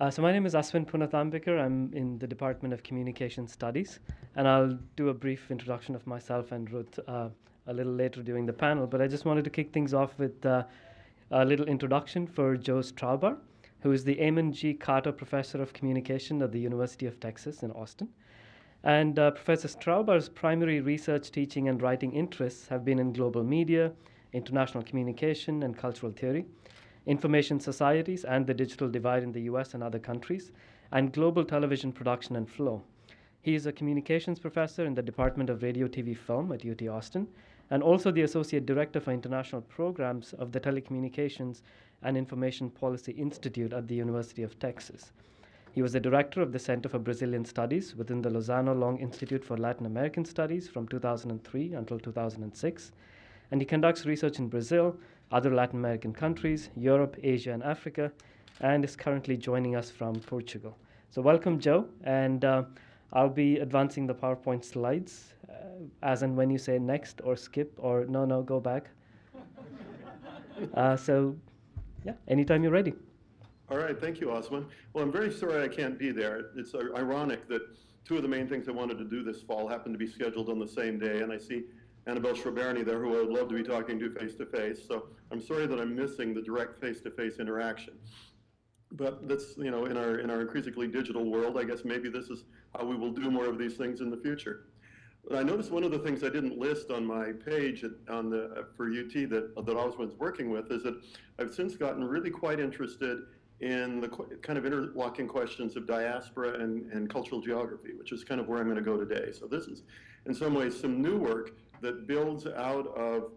So my name is Aswin Punathambikar. I'm in the Department of Communication Studies, and I'll do a brief introduction of myself and Ruth a little later during the panel. But I just wanted to kick things off with a little introduction for Joe Straubhaar, who is the Amon G. Carter Professor of Communication at the University of Texas in Austin. And Professor Straubhaar's primary research, teaching, and writing interests have been in global media, international communication, and cultural theory, information societies and the digital divide in the US and other countries, and global television production and flow. He is a communications professor in the Department of Radio, TV, Film at UT Austin, and also the Associate Director for International Programs of the Telecommunications and Information Policy Institute at the University of Texas. He was the director of the Center for Brazilian Studies within the Lozano Long Institute for Latin American Studies from 2003 until 2006, and he conducts research in Brazil, other Latin American countries, Europe, Asia, and Africa, and is currently joining us from Portugal. So welcome, Joe, and I'll be advancing the PowerPoint slides as and when you say next or skip or no, go back. So, yeah, anytime you're ready. All right, thank you, Osman. Well, I'm very sorry I can't be there. It's ironic that two of the main things I wanted to do this fall happen to be scheduled on the same day, and I see Annabelle Straubhaar there, who I would love to be talking to face-to-face. So I'm sorry that I'm missing the direct face-to-face interaction. But that's, in our increasingly digital world, I guess maybe this is how we will do more of these things in the future. But I noticed one of the things I didn't list on my page for UT that Osman's working with is that I've since gotten really quite interested in the kind of interlocking questions of diaspora and cultural geography, which is kind of where I'm going to go today. So this is, in some ways, some new work that builds out of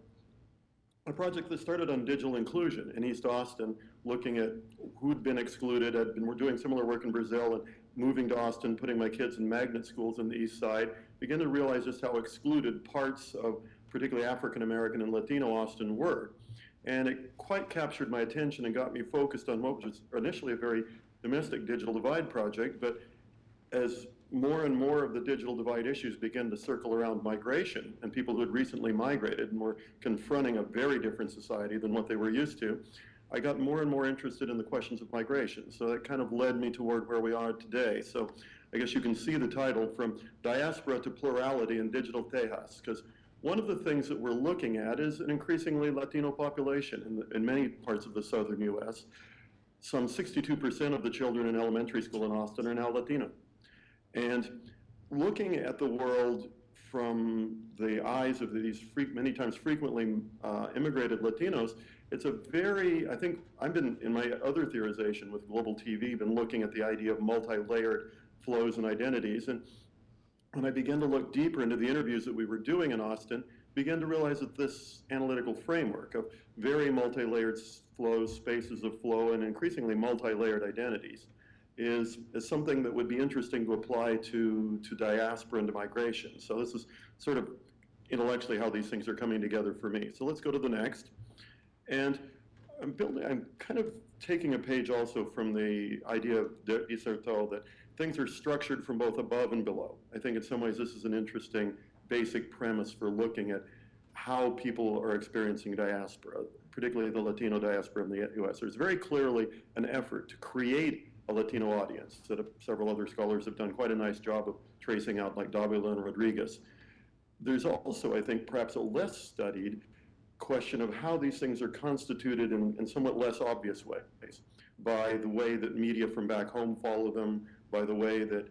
a project that started on digital inclusion in East Austin, looking at who'd been excluded. We're doing similar work in Brazil, and moving to Austin, putting my kids in magnet schools in the East Side, began to realize just how excluded parts of particularly African American and Latino Austin were. And it quite captured my attention and got me focused on what was initially a very domestic digital divide project, but as more and more of the digital divide issues began to circle around migration and people who had recently migrated and were confronting a very different society than what they were used to, I got more and more interested in the questions of migration. So that kind of led me toward where we are today. So I guess you can see the title, From Diaspora to Plurality in Digital Tejas, because one of the things that we're looking at is an increasingly Latino population in many parts of the southern US. Some 62% of the children in elementary school in Austin are now Latino. And looking at the world from the eyes of these many times frequently immigrated Latinos, it's a very, I think, I've been, in my other theorization with global TV, been looking at the idea of multi-layered flows and identities. And when I began to look deeper into the interviews that we were doing in Austin, began to realize that this analytical framework of very multi-layered flows, spaces of flow, and increasingly multi-layered identities is something that would be interesting to apply to diaspora and to migration. So this is sort of intellectually how these things are coming together for me. So let's go to the next. And I'm kind of taking a page also from the idea of Diaspora that things are structured from both above and below. I think in some ways this is an interesting basic premise for looking at how people are experiencing diaspora, particularly the Latino diaspora in the US. There's very clearly an effort to create a Latino audience that several other scholars have done quite a nice job of tracing out, like Davila and Rodriguez. There's also, I think, perhaps a less studied question of how these things are constituted in somewhat less obvious ways, by the way that media from back home follow them, by the way that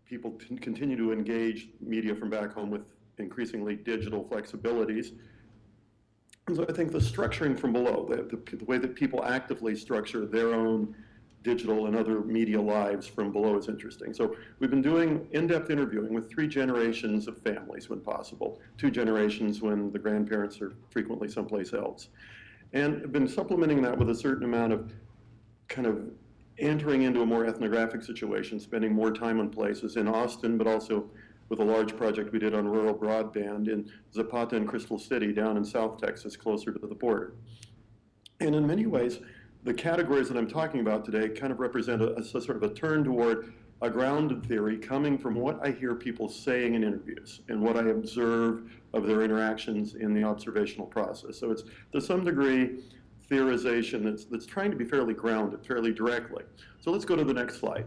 people continue to engage media from back home with increasingly digital flexibilities. And so I think the structuring from below, the way that people actively structure their own digital and other media lives from below is interesting. So we've been doing in-depth interviewing with 3 generations of families when possible, 2 generations when the grandparents are frequently someplace else. And I've been supplementing that with a certain amount of kind of entering into a more ethnographic situation, spending more time on places in Austin, but also with a large project we did on rural broadband in Zapata and Crystal City down in South Texas, closer to the border. And in many ways, the categories that I'm talking about today kind of represent a sort of a turn toward a grounded theory coming from what I hear people saying in interviews and what I observe of their interactions in the observational process. So it's, to some degree, theorization that's trying to be fairly grounded, fairly directly. So let's go to the next slide.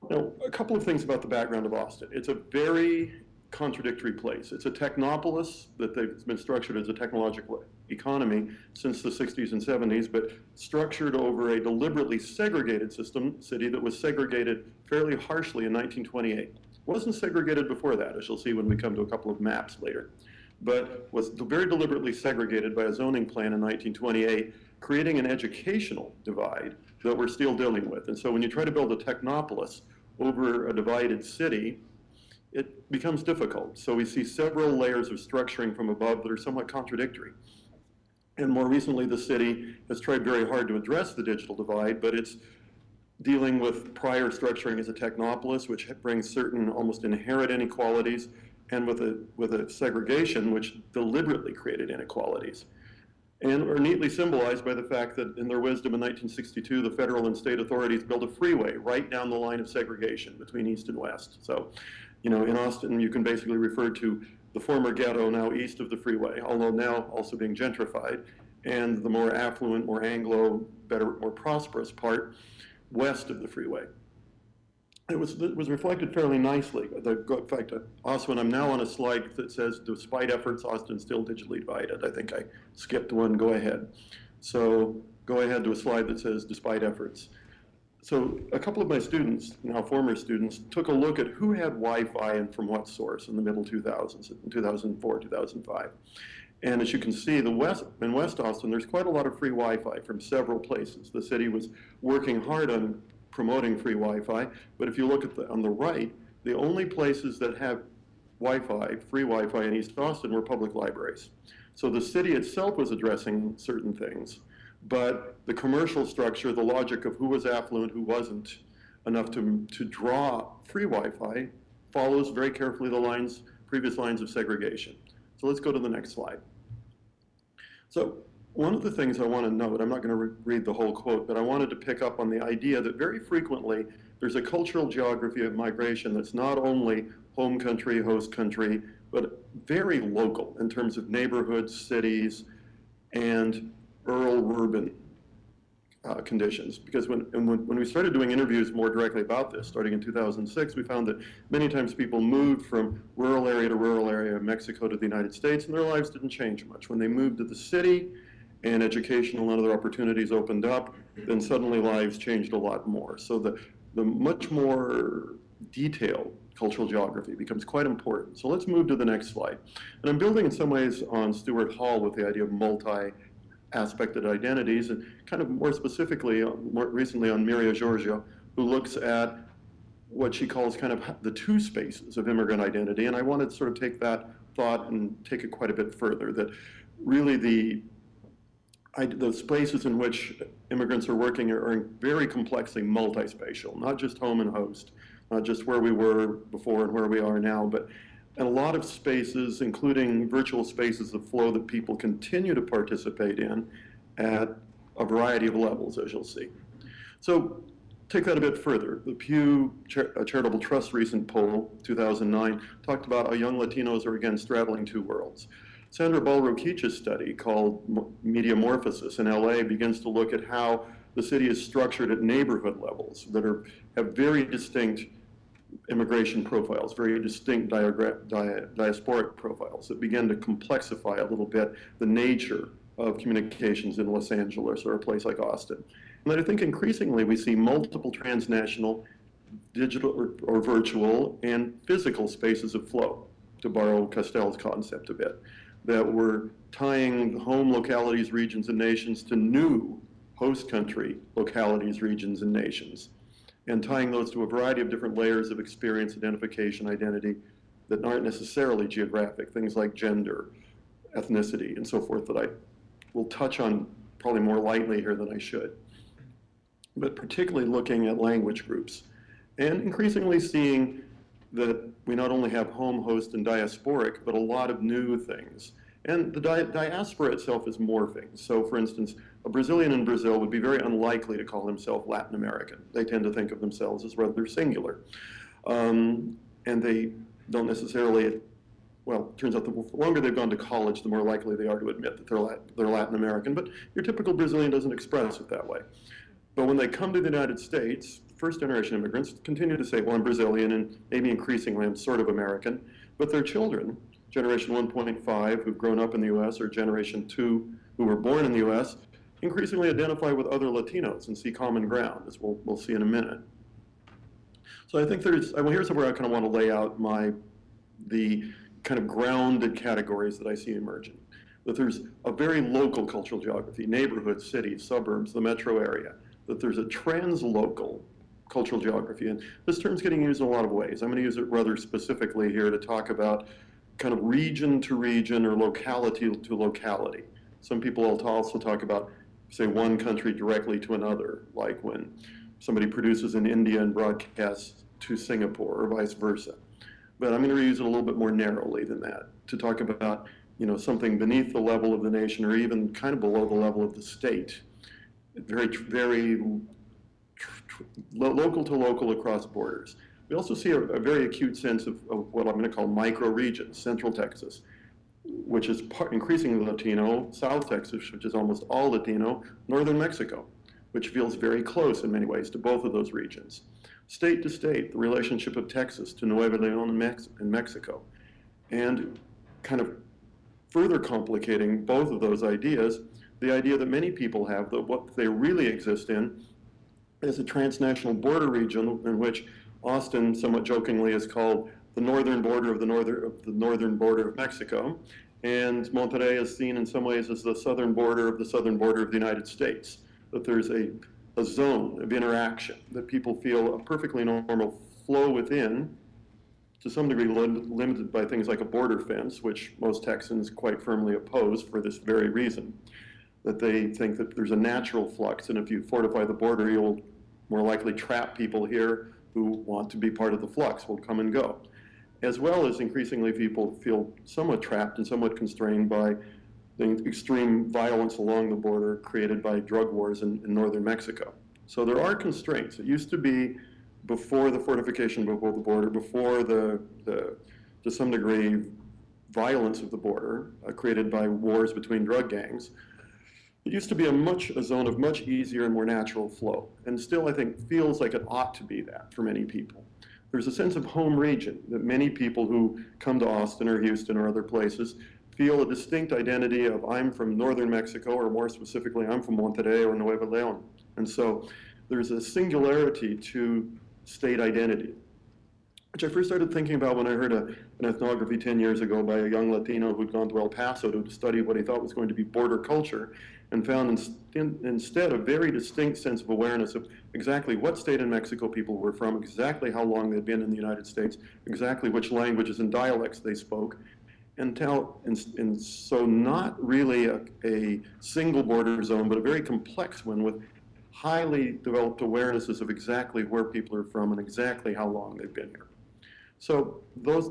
Now, a couple of things about the background of Austin. It's a very contradictory place. It's a technopolis that has been structured as a technological economy since the 60s and 70s, but structured over a deliberately segregated city that was segregated fairly harshly in 1928. Wasn't segregated before that, as you'll see when we come to a couple of maps later, but was very deliberately segregated by a zoning plan in 1928, creating an educational divide that we're still dealing with. And so when you try to build a technopolis over a divided city, it becomes difficult. So we see several layers of structuring from above that are somewhat contradictory. And more recently, the city has tried very hard to address the digital divide, but it's dealing with prior structuring as a technopolis, which brings certain almost inherent inequalities, and with a segregation which deliberately created inequalities. And are neatly symbolized by the fact that in their wisdom in 1962, the federal and state authorities built a freeway right down the line of segregation between East and West. So, you know, in Austin, you can basically refer to the former ghetto now east of the freeway, although now also being gentrified, and the more affluent, more Anglo, better, more prosperous part west of the freeway. It was reflected fairly nicely. In fact, Oswin, I'm now on a slide that says, despite efforts, Austin's still digitally divided. I think I skipped one, go ahead. So go ahead to a slide that says, despite efforts. So a couple of my students, now former students, took a look at who had Wi-Fi and from what source in the middle 2000s, in 2004, 2005. And as you can see, in West Austin, there's quite a lot of free Wi-Fi from several places. The city was working hard on promoting free Wi-Fi, but if you look at on the right, the only places that have Wi-Fi, free Wi-Fi in East Austin were public libraries. So the city itself was addressing certain things, but the commercial structure, the logic of who was affluent, who wasn't, enough to draw free Wi-Fi follows very carefully the previous lines of segregation. So let's go to the next slide. So one of the things I want to note, I'm not going to read the whole quote, but I wanted to pick up on the idea that very frequently there's a cultural geography of migration that's not only home country, host country, but very local in terms of neighborhoods, cities, and rural-urban conditions. Because when we started doing interviews more directly about this, starting in 2006, we found that many times people moved from rural area to rural area of Mexico to the United States, and their lives didn't change much. When they moved to the city, and educational and other opportunities opened up, then suddenly lives changed a lot more. So the much more detailed cultural geography becomes quite important. So let's move to the next slide. And I'm building in some ways on Stuart Hall with the idea of multi-aspected identities, and kind of more specifically, more recently on Miria Giorgio, who looks at what she calls kind of the two spaces of immigrant identity. And I wanted to sort of take that thought and take it quite a bit further, that really the spaces in which immigrants are working are very complexly multi-spatial, not just home and host, not just where we were before and where we are now, but in a lot of spaces, including virtual spaces of flow that people continue to participate in at a variety of levels, as you'll see. So take that a bit further. The Pew Charitable Trust recent poll, 2009, talked about how young Latinos are again straddling two worlds. Sandra Balro-Keach's study called Mediamorphosis in LA begins to look at how the city is structured at neighborhood levels that have very distinct immigration profiles, very distinct diasporic profiles that begin to complexify a little bit the nature of communications in Los Angeles or a place like Austin. And I think increasingly we see multiple transnational, digital or virtual, and physical spaces of flow, to borrow Castell's concept a bit, that we're tying home localities, regions, and nations to new host country localities, regions, and nations, and tying those to a variety of different layers of experience, identification, identity that aren't necessarily geographic, things like gender, ethnicity, and so forth, that I will touch on probably more lightly here than I should. But particularly looking at language groups, and increasingly seeing that we not only have home, host, and diasporic, but a lot of new things. And the diaspora itself is morphing. So for instance, a Brazilian in Brazil would be very unlikely to call himself Latin American. They tend to think of themselves as rather singular. And they don't necessarily well, it turns out the longer they've gone to college, the more likely they are to admit that they're Latin American, but your typical Brazilian doesn't express it that way. But when they come to the United States, first-generation immigrants continue to say, well, I'm Brazilian, and maybe increasingly I'm sort of American, but their children, generation 1.5 who've grown up in the US, or generation 2 who were born in the US, increasingly identify with other Latinos and see common ground, as we'll see in a minute. So I think here's where I kind of want to lay out the kind of grounded categories that I see emerging. That there's a very local cultural geography, neighborhoods, cities, suburbs, the metro area. That there's a translocal cultural geography, and this term's getting used in a lot of ways. I'm going to use it rather specifically here to talk about kind of region to region or locality to locality. Some people will also talk about, say, one country directly to another, like when somebody produces in India and broadcasts to Singapore, or vice versa. But I'm going to use it a little bit more narrowly than that, to talk about, you know, something beneath the level of the nation, or even kind of below the level of the state. Very local to local across borders. We also see a very acute sense of what I'm going to call micro-regions, Central Texas, which is increasingly Latino, South Texas, which is almost all Latino, Northern Mexico, which feels very close in many ways to both of those regions. State to state, the relationship of Texas to Nuevo León in Mexico. And kind of further complicating both of those ideas, the idea that many people have that what they really exist in is a transnational border region in which Austin, somewhat jokingly, is called the northern border of the northern border of Mexico, and Monterrey is seen in some ways as the southern border of the United States. That there's a zone of interaction that people feel a perfectly normal flow within, to some degree limited by things like a border fence, which most Texans quite firmly oppose for this very reason. That they think that there's a natural flux, and if you fortify the border, you'll more likely trap people here who want to be part of the flux, will come and go. As well as increasingly people feel somewhat trapped and somewhat constrained by the extreme violence along the border created by drug wars in northern Mexico. So there are constraints. It used to be before the fortification before the border, before to some degree, violence of the border created by wars between drug gangs. It used to be a zone of much easier and more natural flow, and still I think feels like it ought to be that for many people. There's a sense of home region that many people who come to Austin or Houston or other places feel a distinct identity of I'm from northern Mexico, or more specifically, I'm from Monterrey or Nuevo León. And so there's a singularity to state identity, which I first started thinking about when I heard an ethnography 10 years ago by a young Latino who'd gone to El Paso to study what he thought was going to be border culture, and found instead a very distinct sense of awareness of exactly what state in Mexico people were from, exactly how long they'd been in the United States, exactly which languages and dialects they spoke, and so not really a single border zone, but a very complex one with highly developed awarenesses of exactly where people are from and exactly how long they've been here. So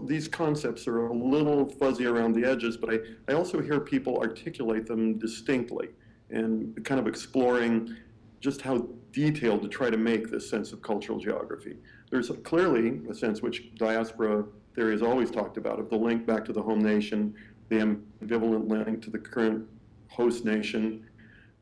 these concepts are a little fuzzy around the edges, but I also hear people articulate them distinctly and kind of exploring just how detailed to try to make this sense of cultural geography. There's clearly a sense which diaspora theory has always talked about, of the link back to the home nation, the ambivalent link to the current host nation.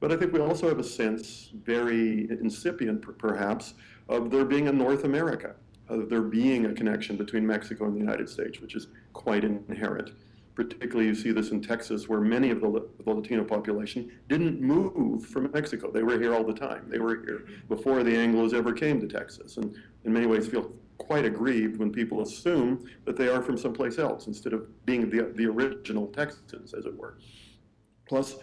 But I think we also have a sense, very incipient perhaps, of there being a North America, of there being a connection between Mexico and the United States, which is quite inherent. Particularly you see this in Texas, where many of the Latino population didn't move from Mexico. They were here all the time. They were here before the Anglos ever came to Texas, and in many ways feel quite aggrieved when people assume that they are from someplace else instead of being the original Texans, as it were. Plus,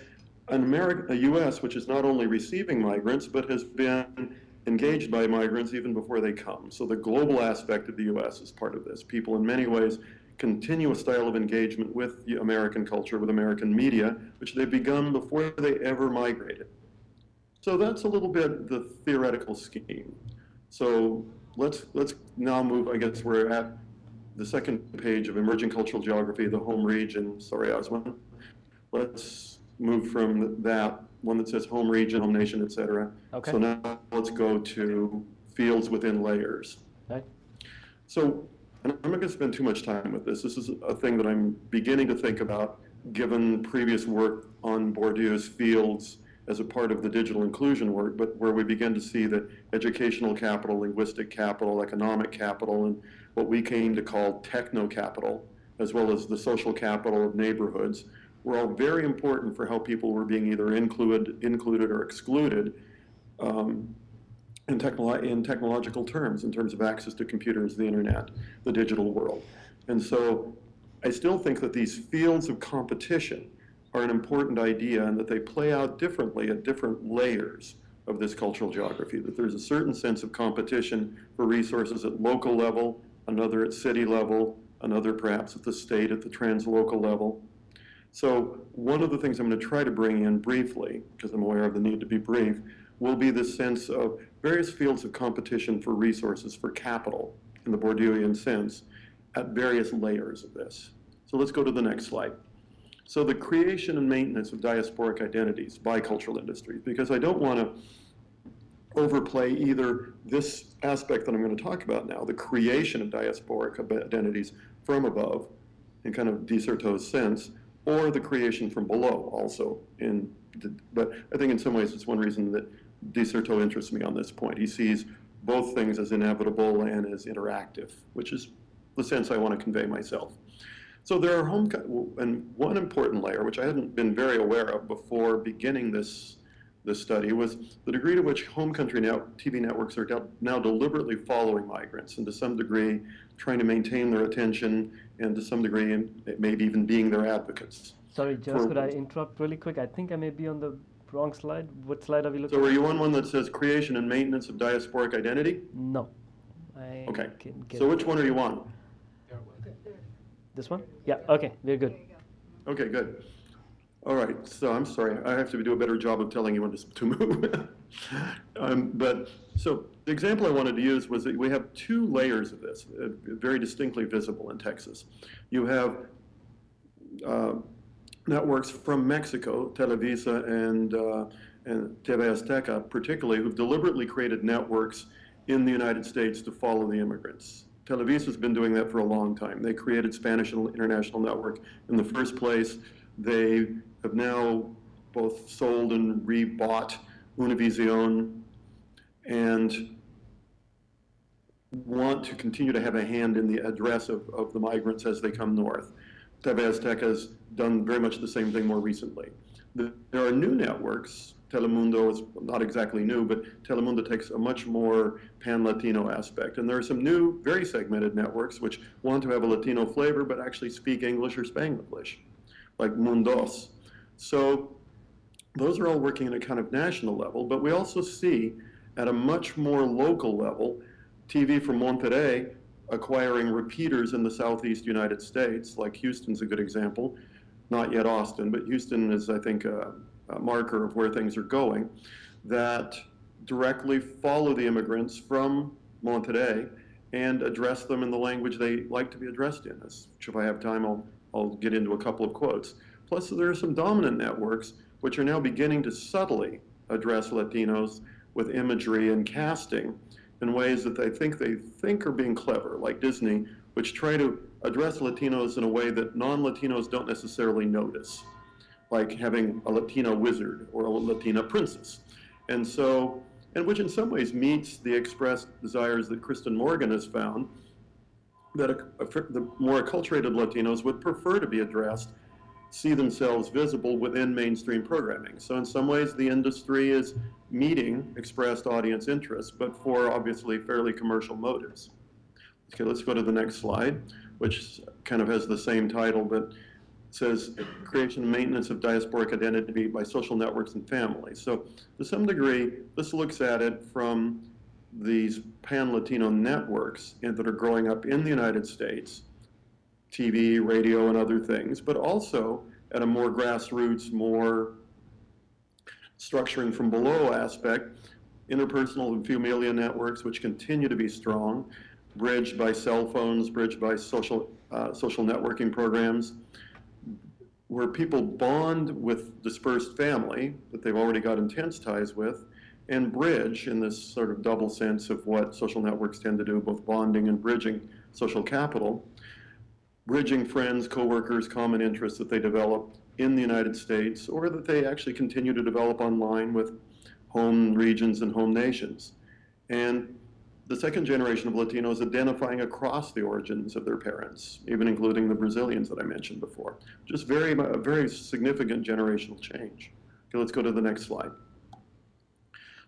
a U.S. which is not only receiving migrants, but has been engaged by migrants even before they come. So the global aspect of the U.S. is part of this. People in many ways continue a style of engagement with American culture, with American media, which they've begun before they ever migrated. So that's a little bit the theoretical scheme. So let's now move, I guess we're at the second page of Emerging Cultural Geography, the home region. Sorry, Osman. Let's move from that one that says home region, home nation, et cetera. Okay. So now let's go to fields within layers. Okay. So And I'm not going to spend too much time with this. This is a thing that I'm beginning to think about, given previous work on Bourdieu's fields as a part of the digital inclusion work, but where we begin to see that educational capital, linguistic capital, economic capital, and what we came to call techno capital, as well as the social capital of neighborhoods, were all very important for how people were being either included or excluded in technological terms, in terms of access to computers, the internet, the digital world. And so I still think that these fields of competition are an important idea, and that they play out differently at different layers of this cultural geography, that there's a certain sense of competition for resources at local level, another at city level, another perhaps at the state, at the translocal level. So one of the things I'm going to try to bring in briefly, because I'm aware of the need to be brief, will be this sense of various fields of competition for resources, for capital, in the Bourdieuian sense, at various layers of this. So let's go to the next slide. So the creation and maintenance of diasporic identities by cultural industries, because I don't want to overplay either this aspect that I'm going to talk about now, the creation of diasporic identities from above, in kind of Dicerto's sense, or the creation from below also. But I think in some ways it's one reason that Dicerto interests me on this point. He sees both things as inevitable and as interactive, which is the sense I want to convey myself. So there are and one important layer, which I hadn't been very aware of before beginning this study, was the degree to which home country TV networks are now deliberately following migrants, and to some degree trying to maintain their attention, and to some degree maybe even being their advocates. Sorry, Josh, could I interrupt really quick? I think I may be on the wrong slide. What slide are we looking at? So are you on one that says creation and maintenance of diasporic identity? No. Okay. So which one are you on? This one? Yeah, okay, we're good. Okay, good. All right, so I'm sorry, I have to do a better job of telling you when to move. But so the example I wanted to use was that we have two layers of this, very distinctly visible in Texas. You have networks from Mexico, Televisa and TV Azteca particularly, who've deliberately created networks in the United States to follow the immigrants. Televisa's been doing that for a long time. They created Spanish International Network in the first place. They have now both sold and rebought Univision and want to continue to have a hand in the address of the migrants as they come north. TV Azteca has done very much the same thing more recently. There are new networks. Telemundo is not exactly new, but Telemundo takes a much more pan-Latino aspect. And there are some new, very segmented networks which want to have a Latino flavor, but actually speak English or Spanglish, like Mundos. So those are all working at a kind of national level, but we also see at a much more local level, TV from Monterrey acquiring repeaters in the Southeast United States, like Houston's a good example, not yet Austin, but Houston is, I think, a marker of where things are going, that directly follow the immigrants from Monterrey and address them in the language they like to be addressed in. Which if I have time, I'll get into a couple of quotes. Plus, there are some dominant networks which are now beginning to subtly address Latinos with imagery and casting in ways that they think are being clever, like Disney, which try to address Latinos in a way that non-Latinos don't necessarily notice, like having a Latina wizard or a Latina princess. And which in some ways meets the expressed desires that Kristen Morgan has found, that the more acculturated Latinos would prefer to be addressed, see themselves visible within mainstream programming. So in some ways, the industry is meeting expressed audience interests, but for obviously fairly commercial motives. Okay, let's go to the next slide, which kind of has the same title, but says creation and maintenance of diasporic identity by social networks and families. So to some degree, this looks at it from these pan-Latino networks that are growing up in the United States, TV, radio, and other things, but also at a more grassroots, more structuring from below aspect, interpersonal and familial networks, which continue to be strong, bridged by cell phones, bridged by social networking programs, where people bond with dispersed family that they've already got intense ties with, and bridge in this sort of double sense of what social networks tend to do, both bonding and bridging social capital, bridging friends, coworkers, common interests that they develop in the United States, or that they actually continue to develop online with home regions and home nations. And the second generation of Latinos identifying across the origins of their parents, even including the Brazilians that I mentioned before. Just a very significant generational change. Okay, let's go to the next slide.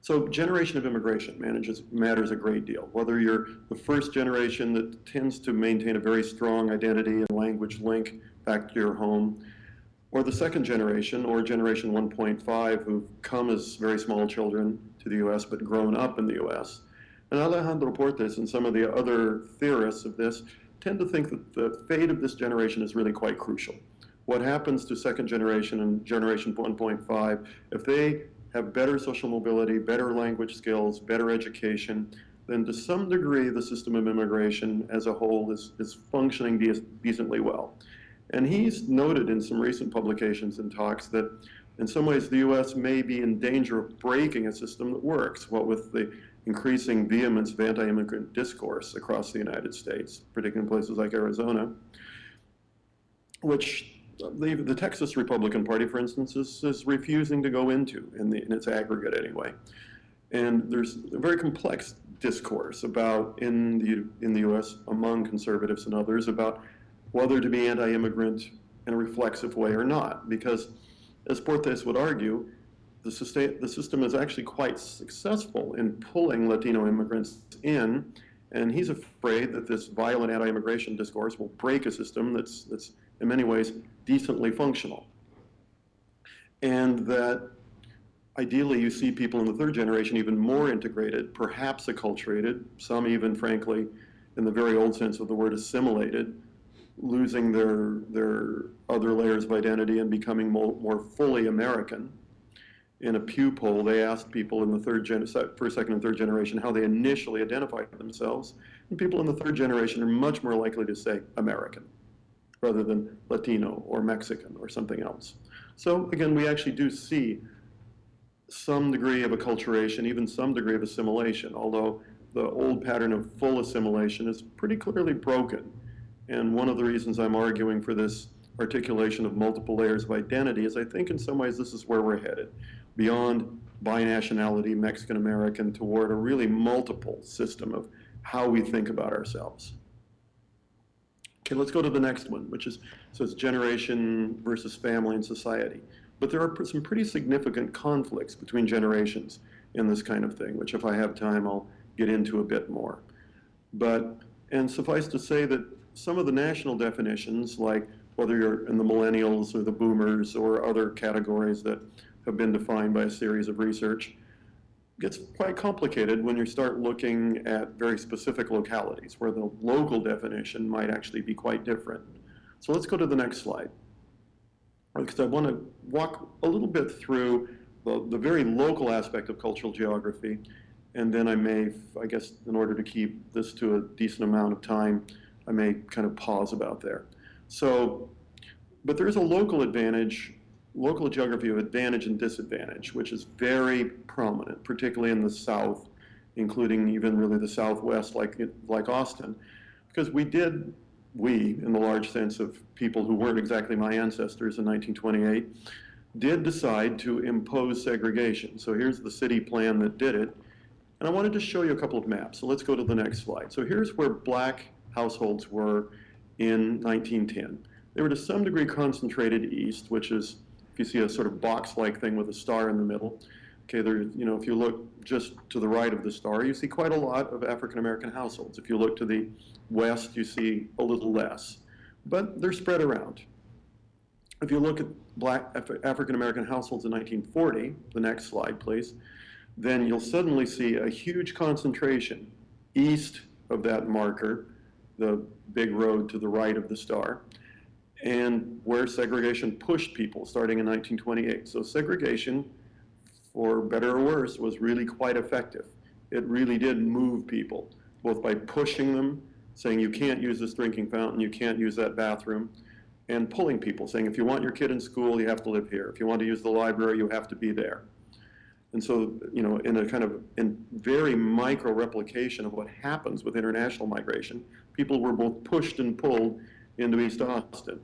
So generation of immigration matters a great deal. Whether you're the first generation that tends to maintain a very strong identity and language link back to your home, or the second generation, or generation 1.5, who've come as very small children to the US but grown up in the US. And Alejandro Portes and some of the other theorists of this tend to think that the fate of this generation is really quite crucial. What happens to second generation and generation 1.5, if they have better social mobility, better language skills, better education, then to some degree the system of immigration as a whole is functioning decently well. And he's noted in some recent publications and talks that in some ways the US may be in danger of breaking a system that works, what with the increasing vehemence of anti-immigrant discourse across the United States, particularly in places like Arizona, which the Texas Republican Party, for instance, is refusing to go into in its aggregate anyway. And there's a very complex discourse about in the US among conservatives and others about whether to be anti-immigrant in a reflexive way or not, because as Portes would argue, the system is actually quite successful in pulling Latino immigrants in, and he's afraid that this violent anti-immigration discourse will break a system that's in many ways decently functional. And that ideally you see people in the third generation even more integrated, perhaps acculturated, some even frankly, in the very old sense of the word, assimilated, losing their other layers of identity and becoming more fully American. In a Pew poll, they asked people in the first, second, and third generation how they initially identified themselves. And people in the third generation are much more likely to say American rather than Latino or Mexican or something else. So again, we actually do see some degree of acculturation, even some degree of assimilation, although the old pattern of full assimilation is pretty clearly broken. And one of the reasons I'm arguing for this articulation of multiple layers of identity is I think in some ways this is where we're headed, beyond binationality, Mexican-American, toward a really multiple system of how we think about ourselves. Okay, let's go to the next one, which says generation versus family and society. But there are some pretty significant conflicts between generations in this kind of thing, which if I have time, I'll get into a bit more. And suffice to say that some of the national definitions, like whether you're in the millennials or the boomers or other categories that have been defined by a series of research, gets quite complicated when you start looking at very specific localities where the local definition might actually be quite different. So let's go to the next slide, because I want to walk a little bit through the very local aspect of cultural geography, and then I guess in order to keep this to a decent amount of time, I may kind of pause about there. So, but there is a local geography of advantage and disadvantage, which is very prominent, particularly in the South, including even really the Southwest, like Austin, because we, in the large sense of people who weren't exactly my ancestors in 1928, did decide to impose segregation. So here's the city plan that did it. And I wanted to show you a couple of maps. So let's go to the next slide. So here's where black households were in 1910. They were to some degree concentrated east, which is, if you see a sort of box-like thing with a star in the middle, okay, if you look just to the right of the star, you see quite a lot of African-American households. If you look to the west, you see a little less, but they're spread around. If you look at black African-American households in 1940, the next slide, please, then you'll suddenly see a huge concentration east of that marker, the big road to the right of the star, and where segregation pushed people starting in 1928. So segregation, for better or worse, was really quite effective. It really did move people, both by pushing them, saying you can't use this drinking fountain, you can't use that bathroom, and pulling people, saying if you want your kid in school, you have to live here. If you want to use the library, you have to be there. And so, in a kind of very micro replication of what happens with international migration, people were both pushed and pulled into East Austin.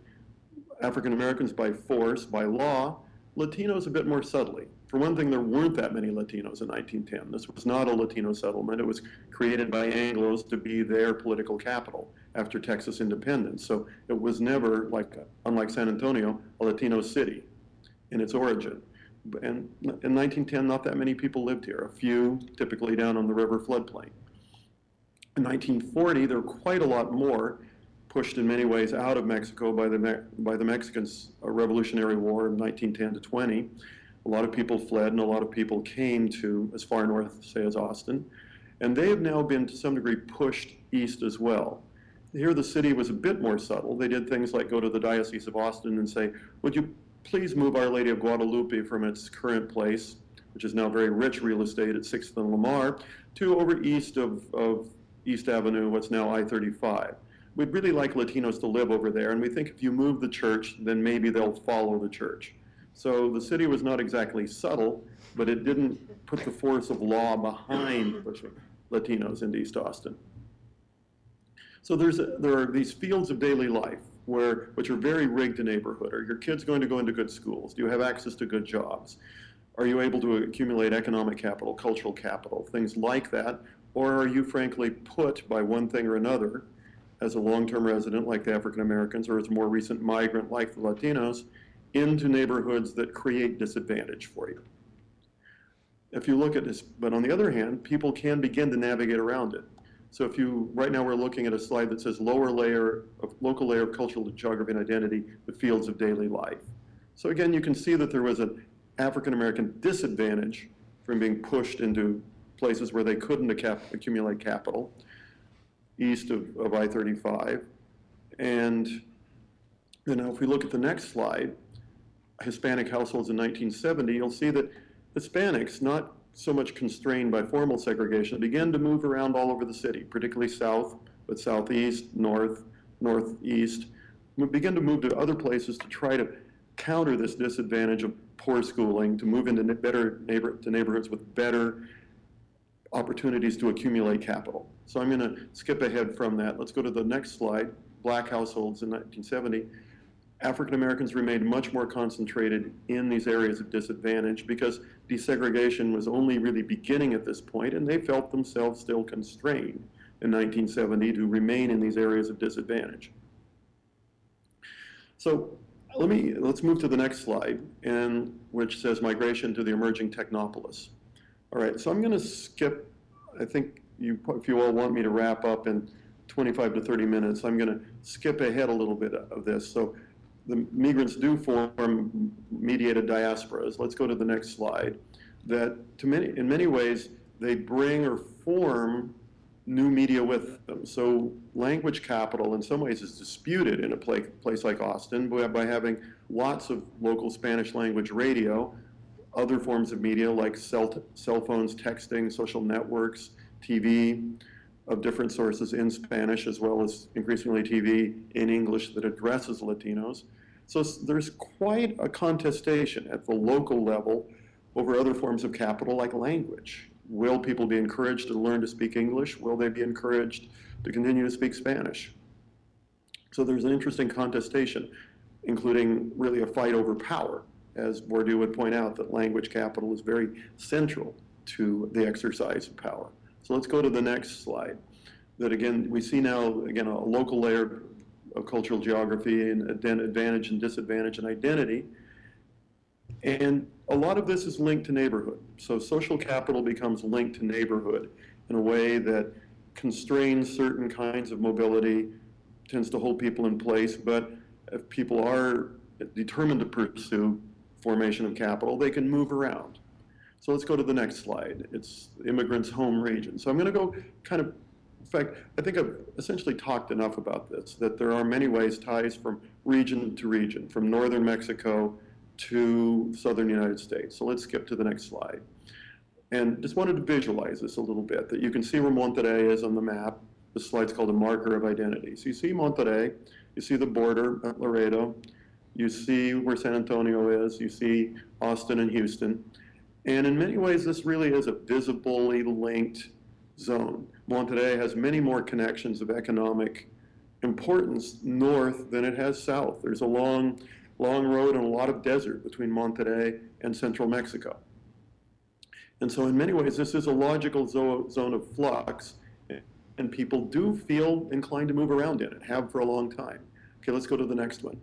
African Americans by force, by law, Latinos a bit more subtly. For one thing, there weren't that many Latinos in 1910. This was not a Latino settlement. It was created by Anglos to be their political capital after Texas independence. So it was never, unlike San Antonio, a Latino city in its origin. And in 1910, not that many people lived here, a few, typically down on the river floodplain. In 1940, there were quite a lot more, pushed in many ways out of Mexico by the Mexicans' Revolutionary War in 1910 to 20. A lot of people fled and a lot of people came to as far north, say, as Austin. And they have now been, to some degree, pushed east as well. Here the city was a bit more subtle. They did things like go to the Diocese of Austin and say, would you please move Our Lady of Guadalupe from its current place, which is now very rich real estate at 6th and Lamar, to over east of East Avenue, what's now I-35. We'd really like Latinos to live over there, and we think if you move the church, then maybe they'll follow the church. So the city was not exactly subtle, but it didn't put the force of law behind pushing Latinos into East Austin. So there are these fields of daily life which are very rigged to neighborhood. Are your kids going to go into good schools? Do you have access to good jobs? Are you able to accumulate economic capital, cultural capital, things like that? Or are you frankly put by one thing or another as a long-term resident like the African Americans or as a more recent migrant like the Latinos into neighborhoods that create disadvantage for you? If you look at this, but on the other hand, people can begin to navigate around it. So right now we're looking at a slide that says local layer of cultural geography and identity, the fields of daily life. So again, you can see that there was an African-American disadvantage from being pushed into places where they couldn't accumulate capital, east of I-35. And then if we look at the next slide, Hispanic households in 1970, you'll see that Hispanics, not so much constrained by formal segregation, began to move around all over the city, particularly south, but southeast, north, northeast. We began to move to other places to try to counter this disadvantage of poor schooling, to move into neighborhoods with better opportunities to accumulate capital. So I'm going to skip ahead from that. Let's go to the next slide. Black households in 1970. African Americans remained much more concentrated in these areas of disadvantage because desegregation was only really beginning at this point, and they felt themselves still constrained in 1970 to remain in these areas of disadvantage. So let's move to the next slide, which says migration to the emerging technopolis. All right, so I'm going to skip, I think if you all want me to wrap up in 25 to 30 minutes, I'm going to skip ahead a little bit of this. So the migrants do form mediated diasporas. Let's go to the next slide. That in many ways, they bring or form new media with them. So language capital in some ways is disputed in a place like Austin by having lots of local Spanish language radio, other forms of media like cell phones, texting, social networks, TV of different sources in Spanish, as well as increasingly TV in English that addresses Latinos. So there's quite a contestation at the local level over other forms of capital like language. Will people be encouraged to learn to speak English? Will they be encouraged to continue to speak Spanish? So there's an interesting contestation, including really a fight over power, as Bourdieu would point out that language capital is very central to the exercise of power. So let's go to the next slide. That again, we see now, again, a local layer of cultural geography and advantage and disadvantage and identity. And a lot of this is linked to neighborhood. So social capital becomes linked to neighborhood in a way that constrains certain kinds of mobility, tends to hold people in place, but if people are determined to pursue formation of capital, they can move around. So let's go to the next slide. It's immigrants' home region. So I'm going to go kind of, in fact, I think I've essentially talked enough about this, that there are many ways ties from region to region, from northern Mexico to southern United States. So let's skip to the next slide. And just wanted to visualize this a little bit, that you can see where Monterrey is on the map. This slide's called a marker of identity. So you see Monterrey, you see the border at Laredo, you see where San Antonio is, you see Austin and Houston. And in many ways, this really is a visibly linked zone. Monterrey has many more connections of economic importance north than it has south. There's a long road and a lot of desert between Monterrey and central Mexico. And so in many ways, this is a logical zone of flux, and people do feel inclined to move around in it, have for a long time. Okay, let's go to the next one.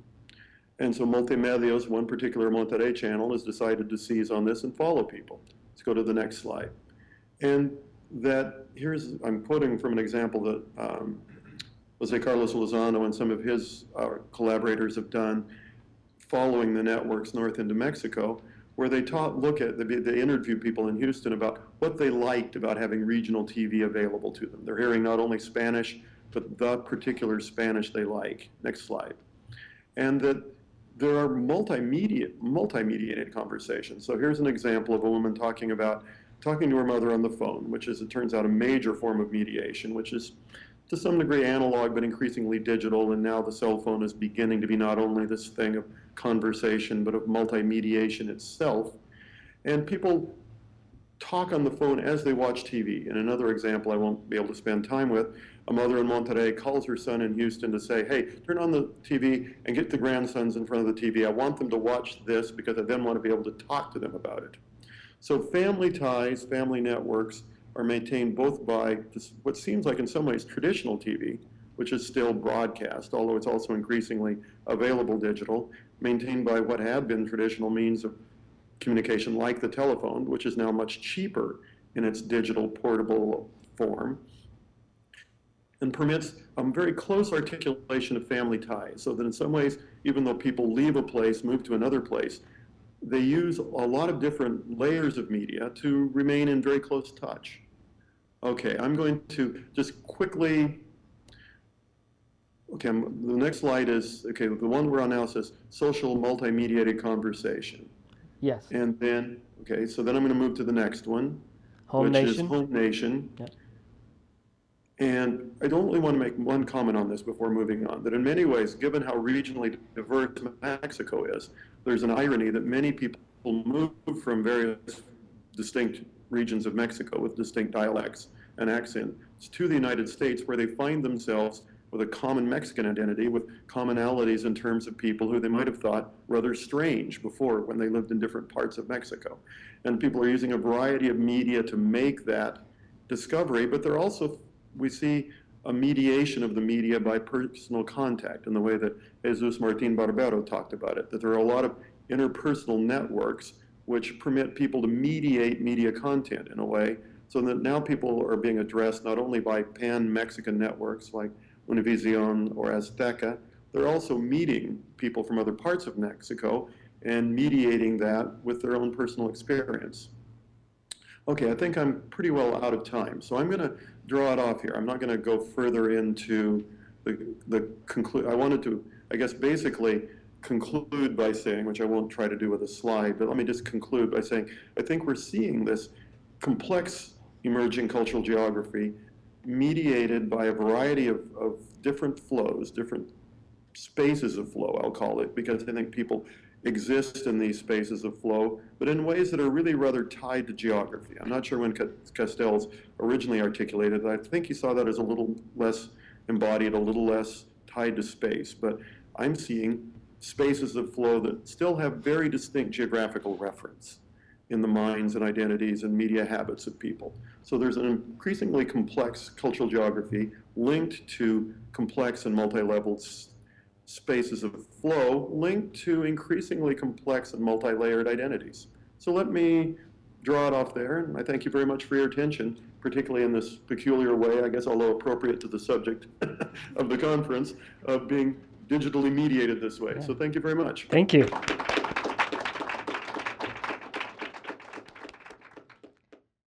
And so Multimedios, one particular Monterrey channel, has decided to seize on this and follow people. Let's go to the next slide. And I'm quoting from an example that Jose Carlos Lozano and some of his collaborators have done following the networks north into Mexico, where they they interview people in Houston about what they liked about having regional TV available to them. They're hearing not only Spanish, but the particular Spanish they like. Next slide. And that there are multi-mediated conversations. So here's an example of a woman talking to her mother on the phone, which is, it turns out, a major form of mediation, which is to some degree analog, but increasingly digital, and now the cell phone is beginning to be not only this thing of conversation, but of multi-mediation itself. And people talk on the phone as they watch TV. In another example I won't be able to spend time with, a mother in Monterrey calls her son in Houston to say, hey, turn on the TV and get the grandsons in front of the TV. I want them to watch this because I then want to be able to talk to them about it. So family ties, family networks are maintained both by what seems like in some ways traditional TV, which is still broadcast, although it's also increasingly available digital, maintained by what had been traditional means of communication like the telephone, which is now much cheaper in its digital portable form, and permits a very close articulation of family ties, so that in some ways, even though people leave a place, move to another place, they use a lot of different layers of media to remain in very close touch. Okay, I'm going to just quickly, the next slide is, the one we're on now says social multi-mediated conversation. Yes. And then, so then I'm going to move to the next one, Home which nation. is home nation. Yeah. And I don't really want to make one comment on this before moving on, that in many ways, given how regionally diverse Mexico is, there's an irony that many people move from various distinct regions of Mexico with distinct dialects and accents to the United States, where they find themselves with a common Mexican identity, with commonalities in terms of people who they might have thought rather strange before when they lived in different parts of Mexico. And people are using a variety of media to make that discovery, but they're also, we see a mediation of the media by personal contact in the way that Jesus Martin Barbero talked about it, that there are a lot of interpersonal networks which permit people to mediate media content in a way, so that now people are being addressed not only by pan-Mexican networks like Univision or Azteca, they're also meeting people from other parts of Mexico and mediating that with their own personal experience. Okay, I think I'm pretty well out of time, so I'm going to draw it off here. I'm not going to go further into the conclude. I wanted to, I guess, basically conclude by saying, which I won't try to do with a slide, but let me just conclude by saying, I think we're seeing this complex emerging cultural geography mediated by a variety of different flows, different spaces of flow, I'll call it, because I think people exist in these spaces of flow, but in ways that are really rather tied to geography. I'm not sure when Castells originally articulated it. I think he saw that as a little less embodied, a little less tied to space, but I'm seeing spaces of flow that still have very distinct geographical reference in the minds and identities and media habits of people. So there's an increasingly complex cultural geography linked to complex and multi-leveled spaces of flow linked to increasingly complex and multi-layered identities. So let me draw it off there, and I thank you very much for your attention, particularly in this peculiar way, I guess, although appropriate to the subject of the conference, of being digitally mediated this way. So thank you very much. Thank you.